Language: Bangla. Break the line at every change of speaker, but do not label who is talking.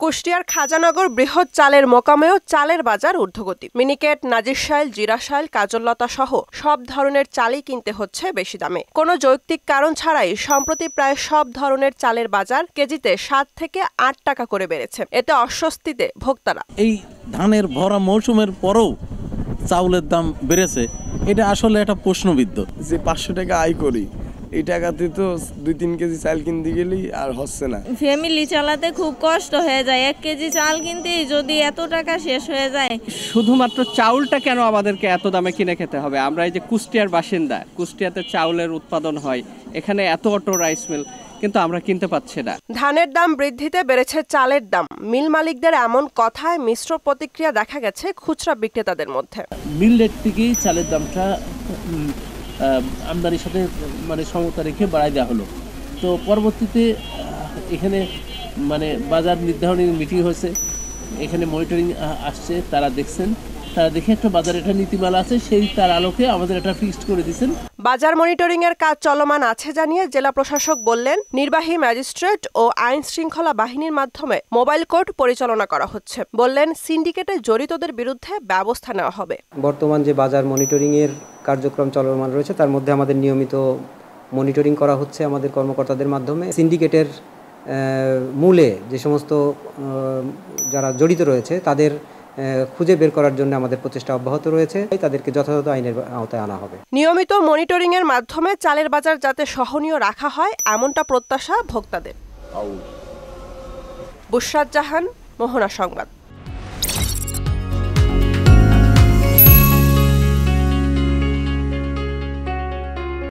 কুষ্টিয়ার খাজানগর বৃহৎ চালের মোকামেও চালের বাজার ঊর্ধ্বগতি। মিনিকেট, নাজিরশাইল, জিরাশাইল, কাজললতা সহ সব ধরনের চালই কিনতে হচ্ছে বেশি দামে। কোনো যৌক্তিক কারণ ছাড়াই সম্প্রতি প্রায় সব ধরনের চালের বাজার কেজিতে 7 থেকে 8 টাকা করে বেড়েছে। এতে অস্বস্তিতে ভোক্তারা।
এই ধানের ভরা মৌসুমের পরেও চাউলের দাম বেড়েছে, এটা আসলে একটা প্রশ্নবিদ্ধ।
যে 500 টাকা আয় করি, এই টাকাতে তো 2-3 কেজি চাল কিনতে গেলেই আর হচ্ছে না।
ফ্যামিলি চালাতে খুব কষ্ট হয়ে যায়। 1 কেজি চাল কিনতেই যদি এত টাকা শেষ হয়ে যায়।
শুধুমাত্র চাউলটা কেন আমাদেরকে এত দামে কিনে খেতে হবে? আমরা এই যে কুষ্টিয়ার বাসিন্দা, কুষ্টিয়াতে চাউলের উৎপাদন হয়, এখানে এত অটো রাইস মিল, কিন্তু আমরা কিনতে পাচ্ছি না।
ধানের দাম বৃদ্ধিতে বেড়েছে চালের দাম। মিল মালিকদের এমন কথায় মিশ্র প্রতিক্রিয়া দেখা গেছে খুচরা বিক্রেতাদের মধ্যে।
মিল রেট থেকেই চালের দামটা আমদানির সাথে সমতা রেখে বাড়াই দেওয়া হলো। তো পরবর্তীতে এখানে বাজার নির্ধারণের মিটিং হয়েছে, এখানে মনিটরিং আসছে, তারা দেখছেন, তারা দেখে একটা বাজার একটা নীতিমালা আছে, সেই তার আলোকে আমাদের একটা ফিক্সড করে দিয়েছেন।
বাজার মনিটরিং এর কাজ চলমান আছে জানিয়ে জেলা প্রশাসক বললেন, নির্বাহী ম্যাজিস্ট্রেট ও আইন শৃঙ্খলা বাহিনীর মাধ্যমে মোবাইল কোর্ট পরিচালনা করা হচ্ছে। বললেন, সিন্ডিকেটে জড়িতদের বিরুদ্ধে ব্যবস্থা নেওয়া হবে।
বর্তমান যে বাজার মনিটরিং এর কার্যক্রম চলমান রয়েছে, তার মধ্যে আমাদের নিয়মিত মনিটরিং করা হচ্ছে আমাদের কর্মকর্তাদের মাধ্যমে। সিন্ডিকেটের মূলে যে সমস্ত যারা জড়িত রয়েছে তাদের খুঁজে বের করার জন্য আমাদের প্রচেষ্টা অব্যাহত রয়েছে। তাদেরকে যথাযথ আইনের আওতায় আনা হবে।
নিয়মিত মনিটরিং এর মাধ্যমে চালের বাজার যাতে সহনীয় রাখা হয়, এমনটা প্রত্যাশা ভোক্তাদের। বুশরাত জাহান, মোহনা সংবাদ।